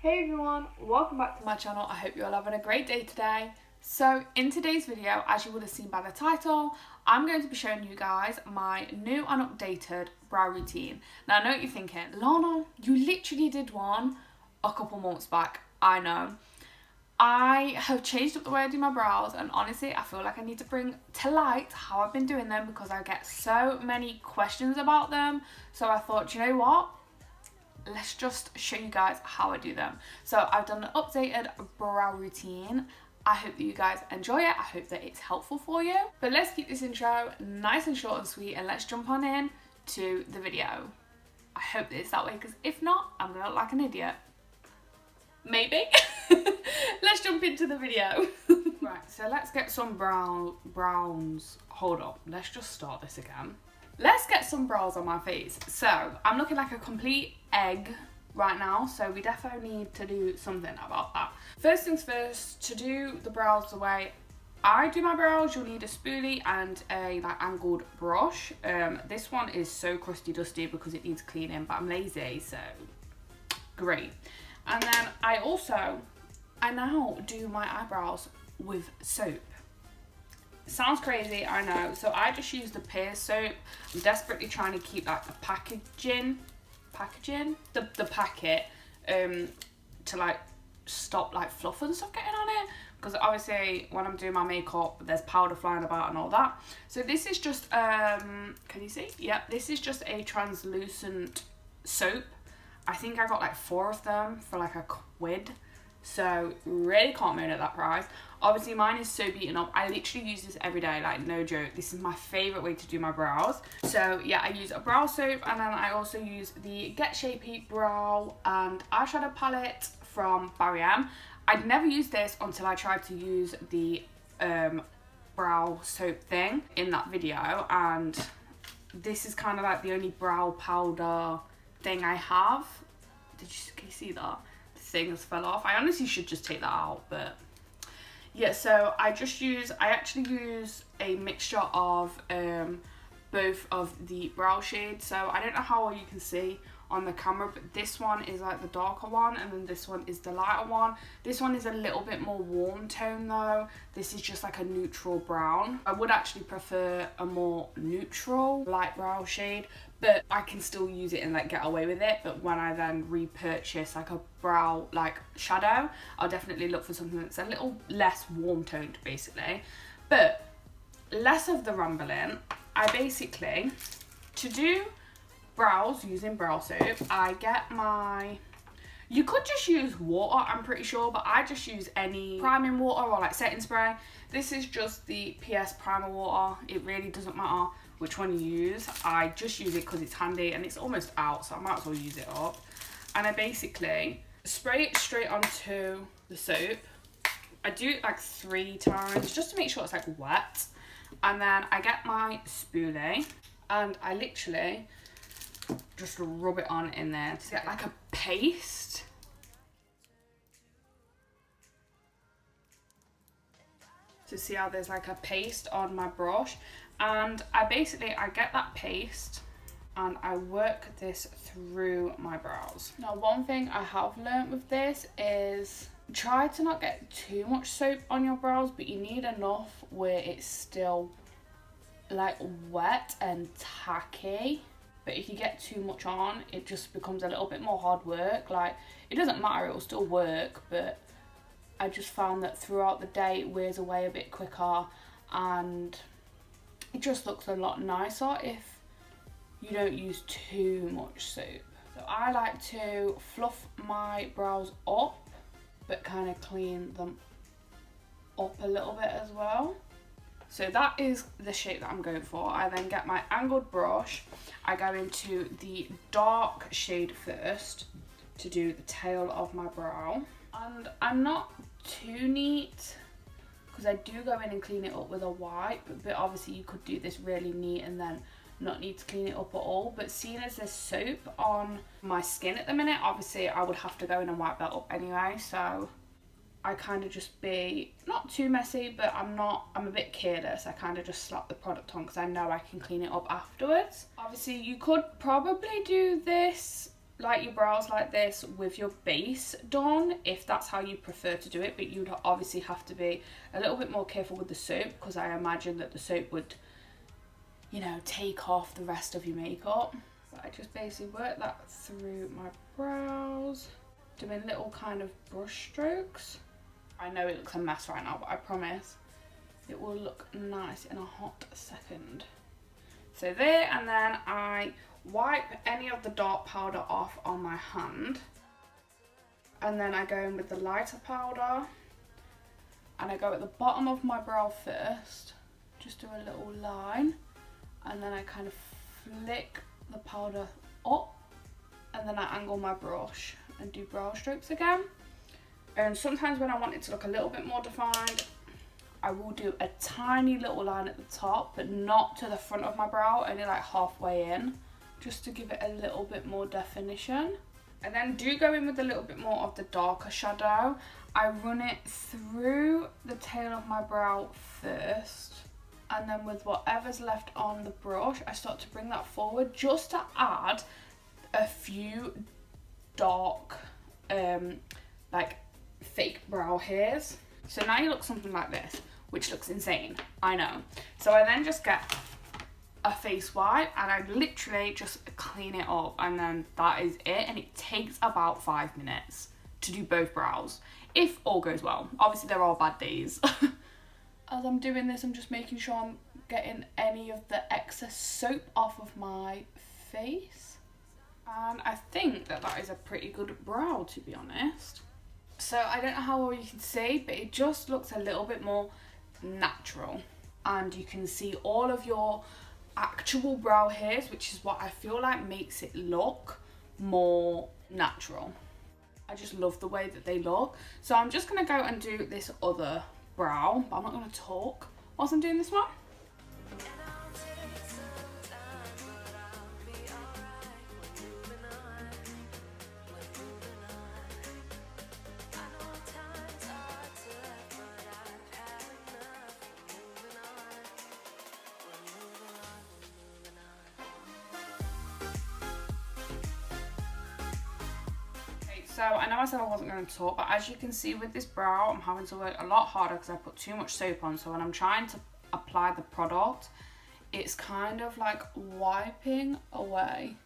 Hey everyone, welcome back to my channel. I hope you're all having a great day today. So in today's video, as you would have seen by the title, I'm going to be showing you guys my new and updated brow routine. Now I know what you're thinking, Lana, you literally did one a couple months back. I know. I have changed up the way I do my brows, and honestly I feel like I need to bring to light how I've been doing them because I get so many questions about them. So I thought, you know what? Let's just show you guys how I do them. So I've done an updated brow routine. I hope that you guys enjoy it. I hope that it's helpful for you. But let's keep this intro nice and short and sweet, and let's jump on in to the video. I hope that it's that way, because if not, I'm gonna look like an idiot. Maybe. Let's jump into the video. Right, so let's get some browns. Hold up, let's just start this again. Let's get some brows on my face. So I'm looking like a complete egg right now, so we definitely need to do something about that. First things first, to do the brows the way I do my brows, you'll need a spoolie and a angled brush. This one is so crusty dusty because it needs cleaning, but I'm lazy, so great. And then I now do my eyebrows with soap. Sounds crazy, I know. So I just use the Pear soap. I'm desperately trying to keep like the packaging, the packet, to like stop like fluff and stuff getting on it. Because obviously when I'm doing my makeup, there's powder flying about and all that. So this is just, can you see? Yep, this is just a translucent soap. I think I got like 4 of them for like £1. So really can't moan at that price. Obviously mine is so beaten up. I literally use this every day, like no joke. This is my favourite way to do my brows. So yeah, I use a brow soap, and then I also use the Get Shapy brow and eyeshadow palette from Barry M. I'd never used this until I tried to use the brow soap thing in that video, and this is kind of like the only brow powder thing I have. Can you see that? The thing has fell off. I honestly should just take that out, but yeah, so I actually use a mixture of both of the brow shades. So I don't know how well you can see on the camera, but this one is like the darker one, and then this one is the lighter one. This one is a little bit more warm tone though. This is just like a neutral brown. I would actually prefer a more neutral light brow shade, but I can still use it and like get away with it. But when I then repurchase like a brow like shadow, I'll definitely look for something that's a little less warm toned basically. But less of the rambling. I basically, to do brows using brow soap, I get you could just use water, I'm pretty sure, but I just use any priming water or like setting spray. This is just the PS primer water. It really doesn't matter which one you use. I just use it because it's handy and it's almost out, so I might as well use it up. And I basically spray it straight onto the soap. I do it like 3 times just to make sure it's like wet. And then I get my spoolie and I literally just rub it on in there to get like a paste. To see how there's like a paste on my brush, and I get that paste and I work this through my brows. Now one thing I have learnt with this is try to not get too much soap on your brows, but you need enough where it's still like wet and tacky. But if you get too much on, it just becomes a little bit more hard work. Like, it doesn't matter, it will still work, but I just found that throughout the day it wears away a bit quicker, and it just looks a lot nicer if you don't use too much soap. So I like to fluff my brows up, but kind of clean them up a little bit as well. So that is the shape that I'm going for. I then get my angled brush. I go into the dark shade first to do the tail of my brow. And I'm not too neat because I do go in and clean it up with a wipe, but obviously you could do this really neat and then not need to clean it up at all. But seeing as there's soap on my skin at the minute, obviously I would have to go in and wipe that up anyway. So I kind of just be not too messy, but I'm a bit careless. I kind of just slap the product on because I know I can clean it up afterwards. Obviously you could probably do this like your brows like this with your base done, if that's how you prefer to do it, but you'd obviously have to be a little bit more careful with the soap, because I imagine that the soap would, you know, take off the rest of your makeup. But I just basically work that through my brows, doing little kind of brush strokes. I know it looks a mess right now, but I promise it will look nice in a hot second. So there, and then I wipe any of the dark powder off on my hand, and then I go in with the lighter powder, and I go at the bottom of my brow first, just do a little line, and then I kind of flick the powder up, and then I angle my brush and do brow strokes again. And sometimes when I want it to look a little bit more defined, I will do a tiny little line at the top, but not to the front of my brow, only like halfway in, just to give it a little bit more definition. And then do go in with a little bit more of the darker shadow. I run it through the tail of my brow first, and then with whatever's left on the brush, I start to bring that forward just to add a few dark, like fake brow hairs. So now you look something like this, which looks insane, I know. So I then just get a face wipe and I literally just clean it up, and then that is it. And it takes about 5 minutes to do both brows, if all goes well. Obviously there are bad days. As I'm doing this, I'm just making sure I'm getting any of the excess soap off of my face. And I think that that is a pretty good brow, to be honest. So I don't know how well you can see, but it just looks a little bit more natural. And you can see all of your actual brow hairs, which is what I feel like makes it look more natural. I just love the way that they look. So I'm just going to go and do this other brow, but I'm not going to talk whilst I'm doing this one. So I know I said I wasn't going to talk, but as you can see with this brow, I'm having to work a lot harder because I put too much soap on. So when I'm trying to apply the product, it's kind of like wiping away.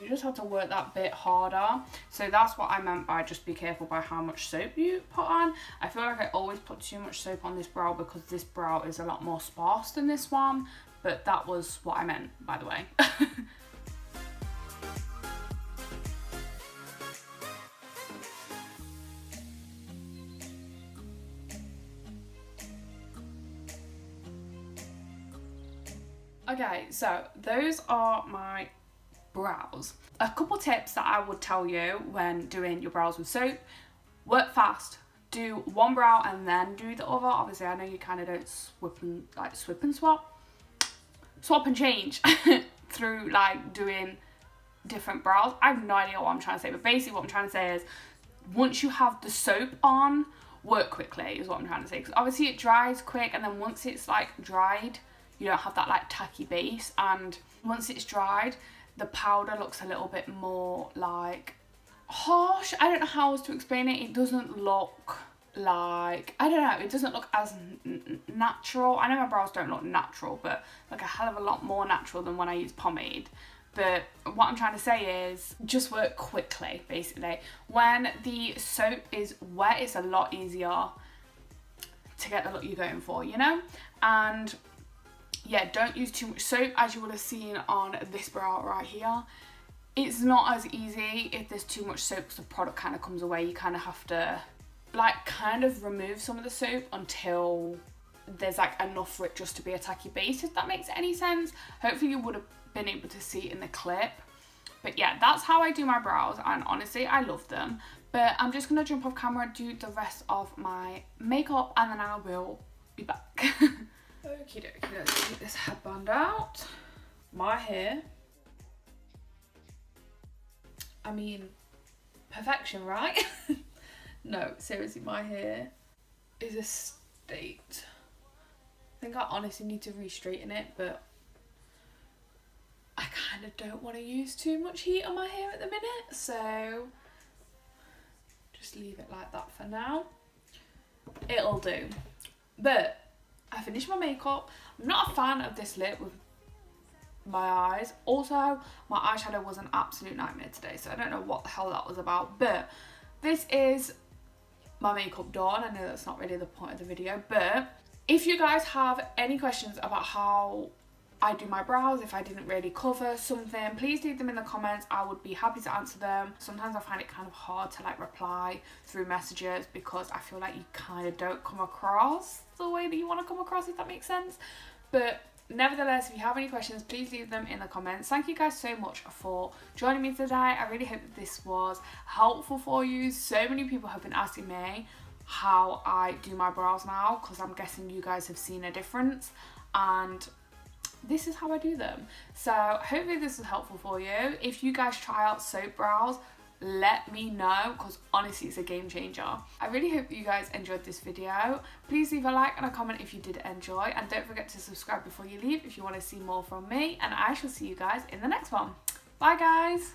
You just have to work that bit harder. So that's what I meant by just be careful by how much soap you put on. I feel like I always put too much soap on this brow because this brow is a lot more sparse than this one. But that was what I meant, by the way. Okay, so those are my brows. A couple tips that I would tell you when doing your brows with soap: work fast. Do one brow and then do the other. Obviously, I know you kind of don't swap and change through like doing different brows. I have no idea what I'm trying to say, but basically what I'm trying to say is once you have the soap on, work quickly is what I'm trying to say. Because obviously it dries quick, and then once it's like dried, you don't have that like tacky base, and once it's dried, the powder looks a little bit more like harsh. I don't know how else to explain it. It doesn't look like, I don't know, it doesn't look as natural. I know my brows don't look natural, but like a hell of a lot more natural than when I use pomade. But what I'm trying to say is just work quickly, basically. When the soap is wet, it's a lot easier to get the look you're going for, you know? And yeah, don't use too much soap, as you would have seen on this brow right here. It's not as easy if there's too much soap because the product kind of comes away. You kind of have to like kind of remove some of the soap until there's like enough for it just to be a tacky base, if that makes any sense. Hopefully you would have been able to see it in the clip. But yeah, that's how I do my brows, and honestly I love them. But I'm just going to jump off camera and do the rest of my makeup, and then I will be back. Okie dokie, let's get this headband out. My hair, I mean, perfection, right? No, seriously, my hair is a state. I think I honestly need to re-straighten it, but I kind of don't want to use too much heat on my hair at the minute, so just leave it like that for now. It'll do. But I finished my makeup. I'm not a fan of this lip with my eyes. Also, my eyeshadow was an absolute nightmare today, so I don't know what the hell that was about. But this is my makeup done. I know that's not really the point of the video, but if you guys have any questions about how I do my brows, if I didn't really cover something, please leave them in the comments. I would be happy to answer them. Sometimes I find it kind of hard to like reply through messages because I feel like you kind of don't come across the way that you want to come across, if that makes sense. But nevertheless, if you have any questions, please leave them in the comments. Thank you guys so much for joining me today. I really hope that this was helpful for you. So many people have been asking me how I do my brows now, because I'm guessing you guys have seen a difference, and this is how I do them. So hopefully this was helpful for you. If you guys try out soap brows, let me know, because honestly it's a game changer. I really hope that you guys enjoyed this video. Please leave a like and a comment if you did enjoy, and don't forget to subscribe before you leave if you want to see more from me, and I shall see you guys in the next one. Bye guys.